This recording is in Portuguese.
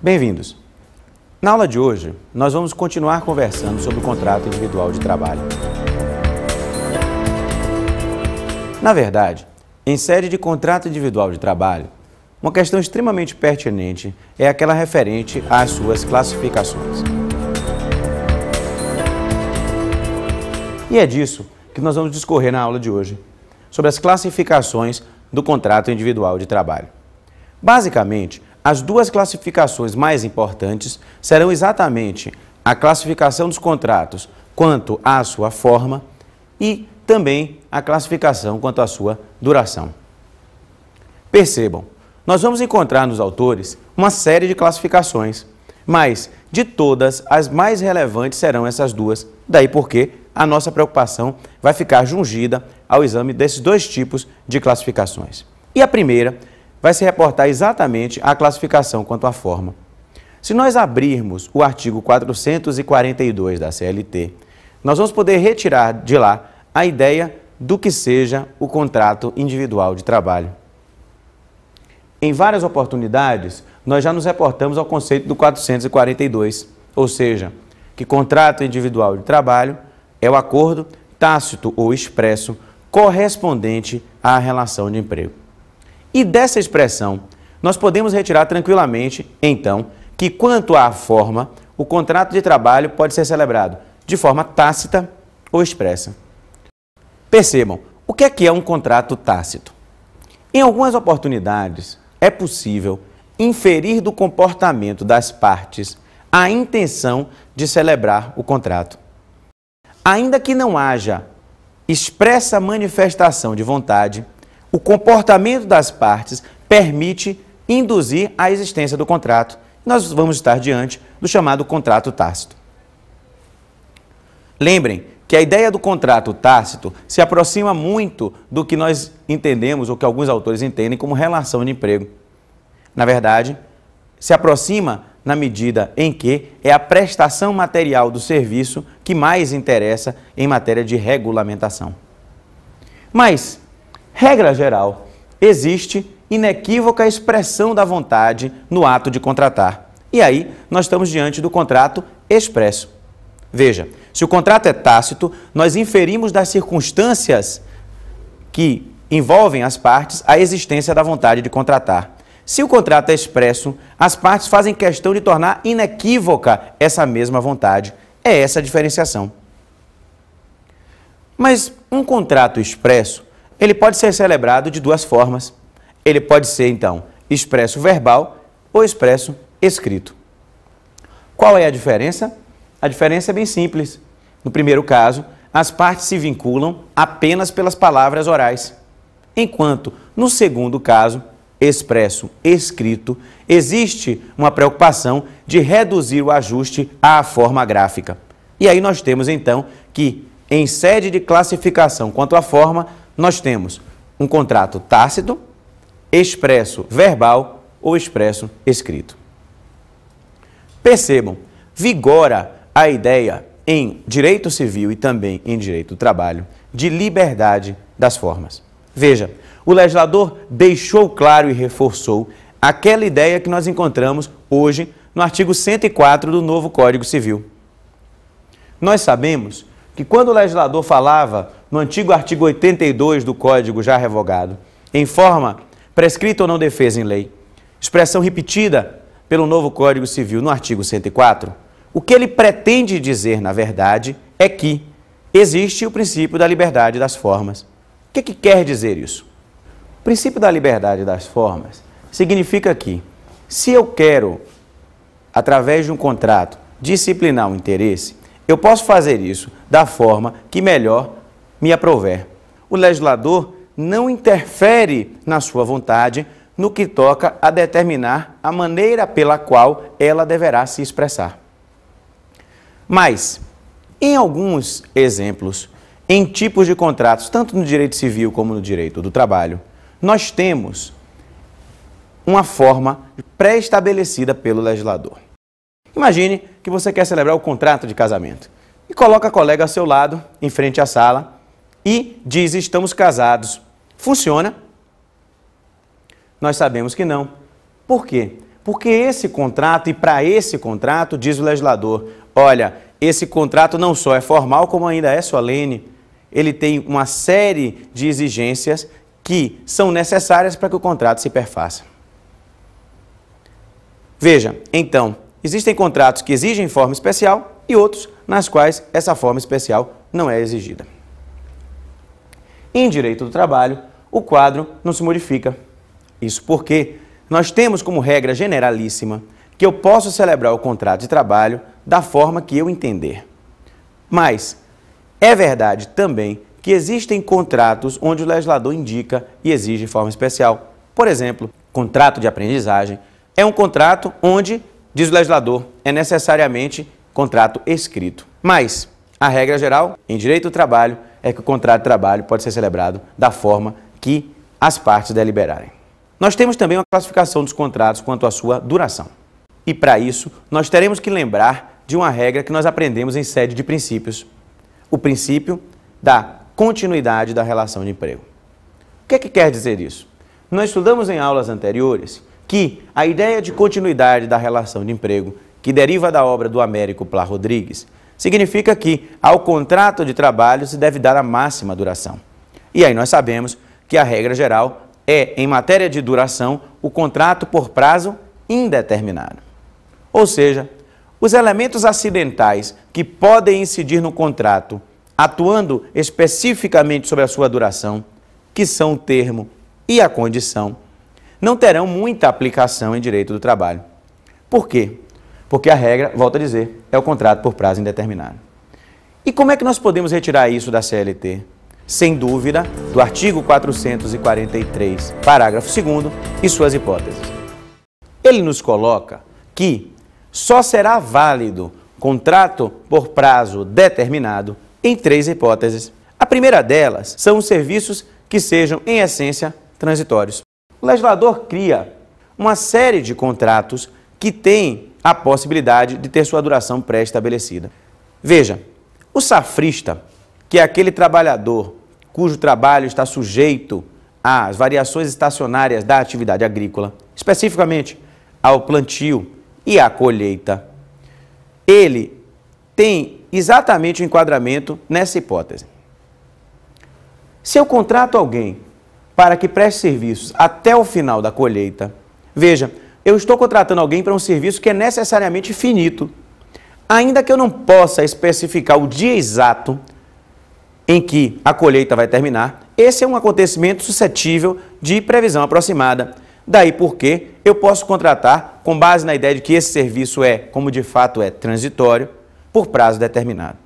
Bem-vindos! Na aula de hoje, nós vamos continuar conversando sobre o contrato individual de trabalho. Na verdade, em série de contrato individual de trabalho, uma questão extremamente pertinente é aquela referente às suas classificações. E é disso que nós vamos discorrer na aula de hoje, sobre as classificações do contrato individual de trabalho. Basicamente, as duas classificações mais importantes serão exatamente a classificação dos contratos quanto à sua forma e também a classificação quanto à sua duração. Percebam, nós vamos encontrar nos autores uma série de classificações, mas de todas, as mais relevantes serão essas duas, daí porque a nossa preocupação vai ficar jungida ao exame desses dois tipos de classificações. E a primeira vai se reportar exatamente à classificação quanto à forma. Se nós abrirmos o artigo 442 da CLT, nós vamos poder retirar de lá a ideia do que seja o contrato individual de trabalho. Em várias oportunidades, nós já nos reportamos ao conceito do 442, ou seja, que contrato individual de trabalho é o acordo tácito ou expresso correspondente à relação de emprego. E dessa expressão, nós podemos retirar tranquilamente, então, que quanto à forma, o contrato de trabalho pode ser celebrado de forma tácita ou expressa. Percebam, o que é um contrato tácito? Em algumas oportunidades, é possível inferir do comportamento das partes a intenção de celebrar o contrato. Ainda que não haja expressa manifestação de vontade, o comportamento das partes permite induzir a existência do contrato. Nós vamos estar diante do chamado contrato tácito. Lembrem que a ideia do contrato tácito se aproxima muito do que nós entendemos, ou que alguns autores entendem, como relação de emprego. Na verdade, se aproxima na medida em que é a prestação material do serviço que mais interessa em matéria de regulamentação. Mas, regra geral, existe inequívoca expressão da vontade no ato de contratar. E aí, nós estamos diante do contrato expresso. Veja, se o contrato é tácito, nós inferimos das circunstâncias que envolvem as partes a existência da vontade de contratar. Se o contrato é expresso, as partes fazem questão de tornar inequívoca essa mesma vontade. É essa a diferenciação. Mas um contrato expresso, ele pode ser celebrado de duas formas. Ele pode ser, então, expresso verbal ou expresso escrito. Qual é a diferença? A diferença é bem simples. No primeiro caso, as partes se vinculam apenas pelas palavras orais, enquanto, no segundo caso, expresso escrito, existe uma preocupação de reduzir o ajuste à forma gráfica. E aí nós temos, então, que, em sede de classificação quanto à forma, nós temos um contrato tácito, expresso verbal ou expresso escrito. Percebam, vigora a ideia em direito civil e também em direito do trabalho de liberdade das formas. Veja, o legislador deixou claro e reforçou aquela ideia que nós encontramos hoje no artigo 104 do novo Código Civil. Nós sabemos que quando o legislador falava no antigo artigo 82 do Código já revogado, em forma prescrita ou não defesa em lei, expressão repetida pelo novo Código Civil no artigo 104, o que ele pretende dizer, na verdade, é que existe o princípio da liberdade das formas. O que quer dizer isso? princípio da liberdade das formas significa que, se eu quero, através de um contrato, disciplinar um interesse, eu posso fazer isso da forma que melhor me aprouver. O legislador não interfere na sua vontade no que toca a determinar a maneira pela qual ela deverá se expressar. Mas, em alguns exemplos, em tipos de contratos, tanto no direito civil como no direito do trabalho, nós temos uma forma pré-estabelecida pelo legislador. Imagine que você quer celebrar o contrato de casamento e coloca a colega ao seu lado, em frente à sala, e diz: estamos casados. Funciona? Nós sabemos que não. Por quê? Porque esse contrato, e para esse contrato, diz o legislador, olha, esse contrato não só é formal, como ainda é solene. Ele tem uma série de exigências que são necessárias para que o contrato se perfaça. Veja, então, existem contratos que exigem forma especial e outros nas quais essa forma especial não é exigida. Em direito do trabalho, o quadro não se modifica. Isso porque nós temos como regra generalíssima que eu posso celebrar o contrato de trabalho da forma que eu entender. Mas é verdade também que existem contratos onde o legislador indica e exige forma especial. Por exemplo, contrato de aprendizagem é um contrato onde, diz o legislador, é necessariamente contrato escrito. Mas a regra geral, em direito do trabalho, é que o contrato de trabalho pode ser celebrado da forma que as partes deliberarem. Nós temos também uma classificação dos contratos quanto à sua duração. E para isso, nós teremos que lembrar de uma regra que nós aprendemos em sede de princípios. O princípio da continuidade da relação de emprego. O que é que quer dizer isso? Nós estudamos em aulas anteriores que a ideia de continuidade da relação de emprego, que deriva da obra do Américo Plá Rodrigues, significa que ao contrato de trabalho se deve dar a máxima duração. E aí nós sabemos que a regra geral é, em matéria de duração, o contrato por prazo indeterminado. Ou seja, os elementos acidentais que podem incidir no contrato, atuando especificamente sobre a sua duração, que são o termo e a condição, não terão muita aplicação em direito do trabalho. Por quê? Porque a regra, volto a dizer, é o contrato por prazo indeterminado. E como é que nós podemos retirar isso da CLT? Sem dúvida, do artigo 443, parágrafo 2º e suas hipóteses. Ele nos coloca que só será válido contrato por prazo determinado em 3 hipóteses. A primeira delas são os serviços que sejam, em essência, transitórios. O legislador cria uma série de contratos que têm a possibilidade de ter sua duração pré-estabelecida. Veja, o safrista, que é aquele trabalhador cujo trabalho está sujeito às variações estacionárias da atividade agrícola, especificamente ao plantio e à colheita, ele tem exatamente o enquadramento nessa hipótese. Se eu contrato alguém para que preste serviços até o final da colheita, veja, eu estou contratando alguém para um serviço que é necessariamente finito. Ainda que eu não possa especificar o dia exato em que a colheita vai terminar, esse é um acontecimento suscetível de previsão aproximada. Daí porque eu posso contratar com base na ideia de que esse serviço é, como de fato é, transitório, por prazo determinado.